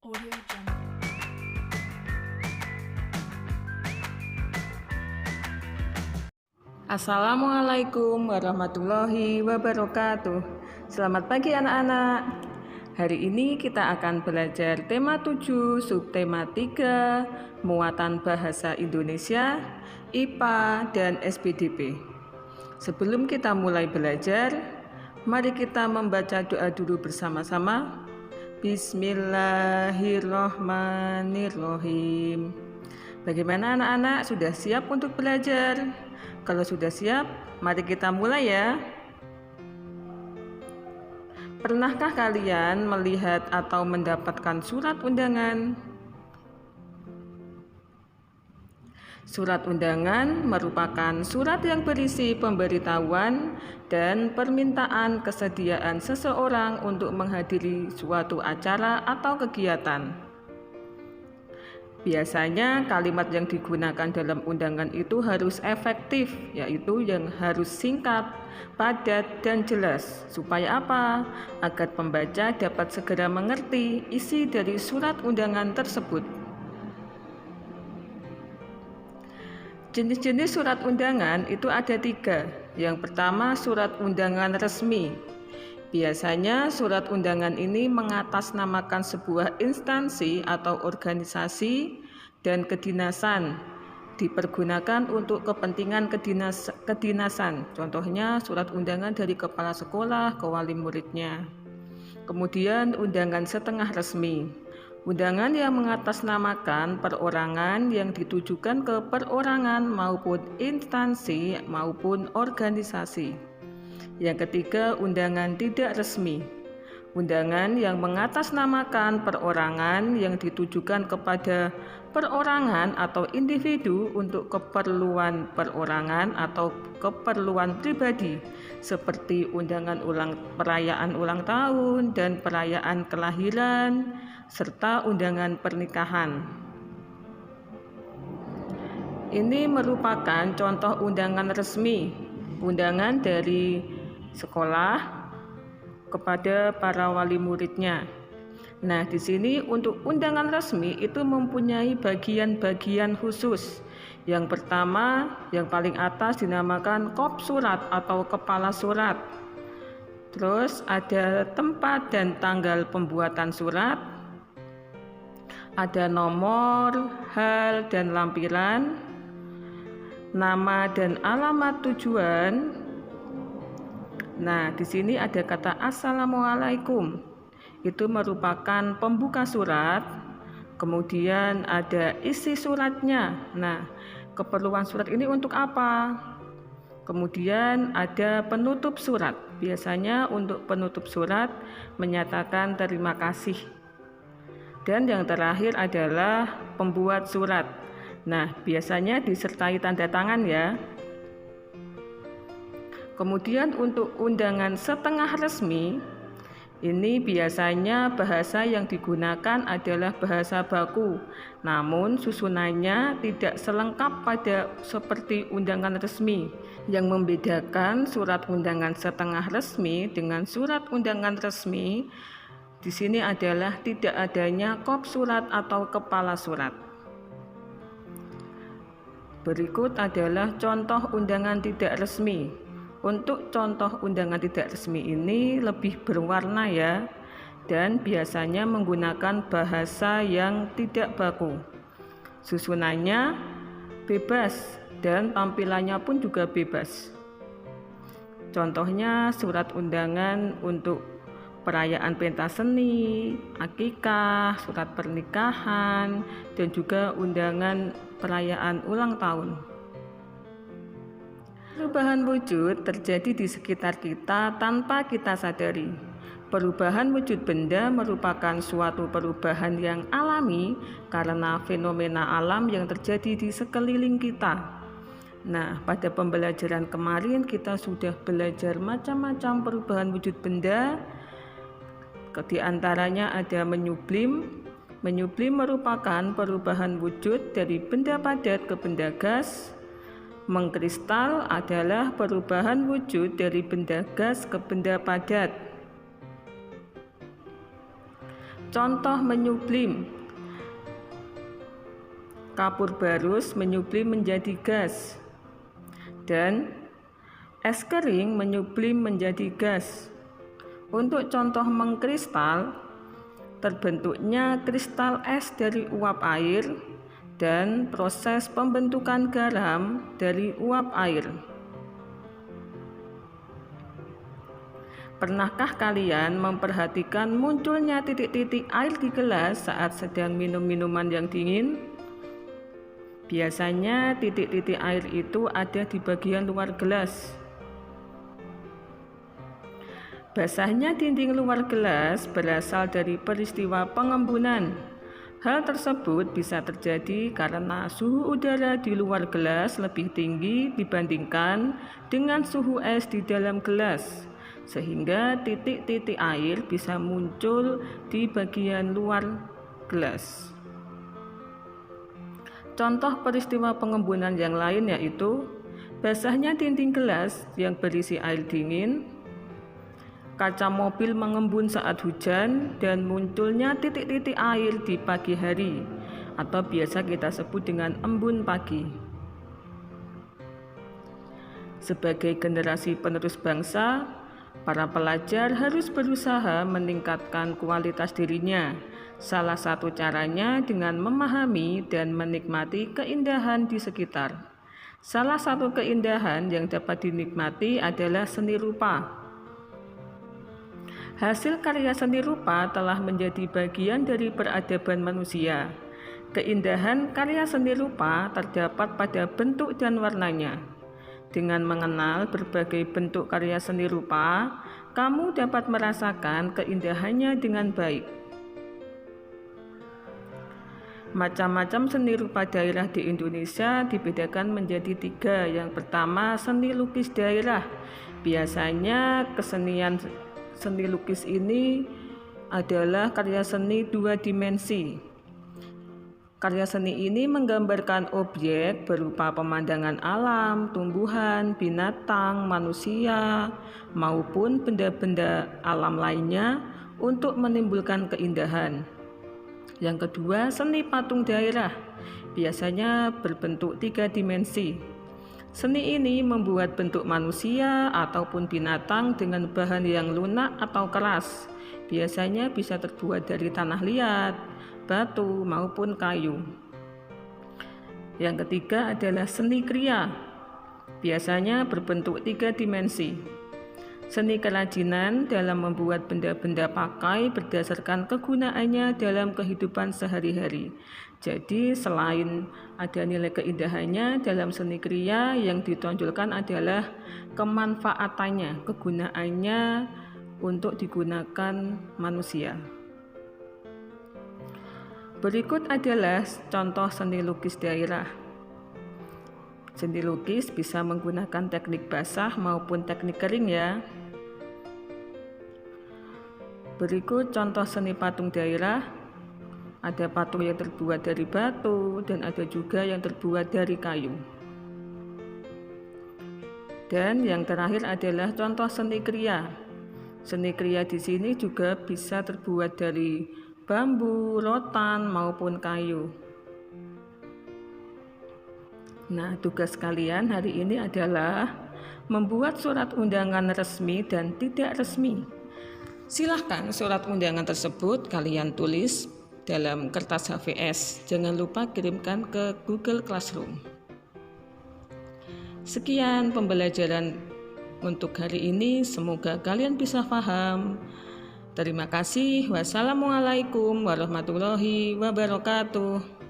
Audio Jungle. Assalamualaikum warahmatullahi wabarakatuh. Selamat pagi anak-anak. Hari ini kita akan belajar tema 7, subtema 3, muatan bahasa Indonesia, IPA, dan SPDP. Sebelum kita mulai belajar, mari kita membaca doa dulu bersama-sama. Bismillahirrahmanirrahim. Bagaimana anak-anak, sudah siap untuk belajar? Kalau sudah siap, mari kita mulai ya. Pernahkah kalian melihat atau mendapatkan surat undangan? Surat undangan merupakan surat yang berisi pemberitahuan dan permintaan kesediaan seseorang untuk menghadiri suatu acara atau kegiatan. Biasanya kalimat yang digunakan dalam undangan itu harus efektif, yaitu yang harus singkat, padat, dan jelas. Supaya apa? Agar pembaca dapat segera mengerti isi dari surat undangan tersebut. Jenis-jenis surat undangan itu ada 3. Yang pertama, surat undangan resmi. Biasanya surat undangan ini mengatasnamakan sebuah instansi atau organisasi dan kedinasan, dipergunakan untuk kepentingan kedinasan. Contohnya surat undangan dari kepala sekolah ke wali muridnya. Kemudian undangan setengah resmi. Undangan yang mengatasnamakan perorangan yang ditujukan ke perorangan maupun instansi maupun organisasi. Yang ketiga, undangan tidak resmi. Undangan yang mengatasnamakan perorangan yang ditujukan kepada perorangan atau individu untuk keperluan perorangan atau keperluan pribadi, seperti undangan perayaan ulang tahun dan perayaan kelahiran, serta undangan pernikahan. Ini merupakan contoh undangan resmi, undangan dari sekolah kepada para wali muridnya. Nah, di sini untuk undangan resmi itu mempunyai bagian-bagian khusus. Yang pertama, yang paling atas dinamakan kop surat atau kepala surat. Terus ada tempat dan tanggal pembuatan surat. Ada nomor, hal, dan lampiran. Nama dan alamat tujuan. Nah, di sini ada kata Assalamualaikum. Itu merupakan pembuka surat. Kemudian ada isi suratnya. Nah, keperluan surat ini untuk apa? Kemudian ada penutup surat. Biasanya untuk penutup surat menyatakan terima kasih. Dan yang terakhir adalah pembuat surat. Nah, biasanya disertai tanda tangan ya. Kemudian untuk undangan setengah resmi, ini biasanya bahasa yang digunakan adalah bahasa baku. Namun susunannya tidak selengkap pada seperti undangan resmi. Yang membedakan surat undangan setengah resmi dengan surat undangan resmi di sini adalah tidak adanya kop surat atau kepala surat. Berikut adalah contoh undangan tidak resmi. Untuk contoh undangan tidak resmi ini lebih berwarna ya, dan biasanya menggunakan bahasa yang tidak baku. Susunannya bebas dan tampilannya pun juga bebas. Contohnya surat undangan untuk perayaan pentas seni, akikah, surat pernikahan, dan juga undangan perayaan ulang tahun. Perubahan wujud terjadi di sekitar kita tanpa kita sadari. Perubahan wujud benda merupakan suatu perubahan yang alami karena fenomena alam yang terjadi di sekeliling kita. Nah, pada pembelajaran kemarin kita sudah belajar macam-macam perubahan wujud benda. Di antaranya ada menyublim. Menyublim merupakan perubahan wujud dari benda padat ke benda gas. Mengkristal adalah perubahan wujud dari benda gas ke benda padat. Contoh menyublim. Kapur barus menyublim menjadi gas. Dan es kering menyublim menjadi gas. Untuk contoh mengkristal, terbentuknya kristal es dari uap air dan proses pembentukan garam dari uap air. Pernahkah kalian memperhatikan munculnya titik-titik air di gelas saat sedang minum minuman yang dingin? Biasanya titik-titik air itu ada di bagian luar gelas. Basahnya dinding luar gelas berasal dari peristiwa pengembunan. Hal tersebut bisa terjadi karena suhu udara di luar gelas lebih tinggi dibandingkan dengan suhu es di dalam gelas, sehingga titik-titik air bisa muncul di bagian luar gelas. Contoh peristiwa pengembunan yang lain yaitu basahnya dinding gelas yang berisi air dingin, kaca mobil mengembun saat hujan, dan munculnya titik-titik air di pagi hari atau biasa kita sebut dengan embun pagi. Sebagai generasi penerus bangsa, para pelajar harus berusaha meningkatkan kualitas dirinya. Salah satu caranya dengan memahami dan menikmati keindahan di sekitar. Salah satu keindahan yang dapat dinikmati adalah seni rupa. Hasil karya seni rupa telah menjadi bagian dari peradaban manusia. Keindahan karya seni rupa terdapat pada bentuk dan warnanya. Dengan mengenal berbagai bentuk karya seni rupa, kamu dapat merasakan keindahannya dengan baik. Macam-macam seni rupa daerah di Indonesia dibedakan menjadi 3. Yang pertama, seni lukis daerah. Biasanya kesenian seni lukis ini adalah karya seni 2 dimensi. Karya seni ini menggambarkan objek berupa pemandangan alam, tumbuhan, binatang, manusia, maupun benda-benda alam lainnya untuk menimbulkan keindahan. Yang kedua, seni patung daerah. Biasanya berbentuk 3 dimensi. Seni ini membuat bentuk manusia ataupun binatang dengan bahan yang lunak atau keras. Biasanya bisa terbuat dari tanah liat, batu, maupun kayu. Yang ketiga adalah seni kriya. Biasanya berbentuk 3 dimensi. Seni kerajinan dalam membuat benda-benda pakai berdasarkan kegunaannya dalam kehidupan sehari-hari. Jadi selain ada nilai keindahannya, dalam seni kriya yang ditonjolkan adalah kemanfaatannya, kegunaannya untuk digunakan manusia. Berikut adalah contoh seni lukis daerah. Seni lukis bisa menggunakan teknik basah maupun teknik kering ya. Berikut contoh seni patung daerah. Ada patung yang terbuat dari batu dan ada juga yang terbuat dari kayu. Dan yang terakhir adalah contoh seni kriya. Seni kriya di sini juga bisa terbuat dari bambu, rotan, maupun kayu. Nah, tugas kalian hari ini adalah membuat surat undangan resmi dan tidak resmi. Silahkan surat undangan tersebut kalian tulis dalam kertas HVS. Jangan lupa kirimkan ke Google Classroom. Sekian pembelajaran untuk hari ini. Semoga kalian bisa paham. Terima kasih. Wassalamualaikum warahmatullahi wabarakatuh.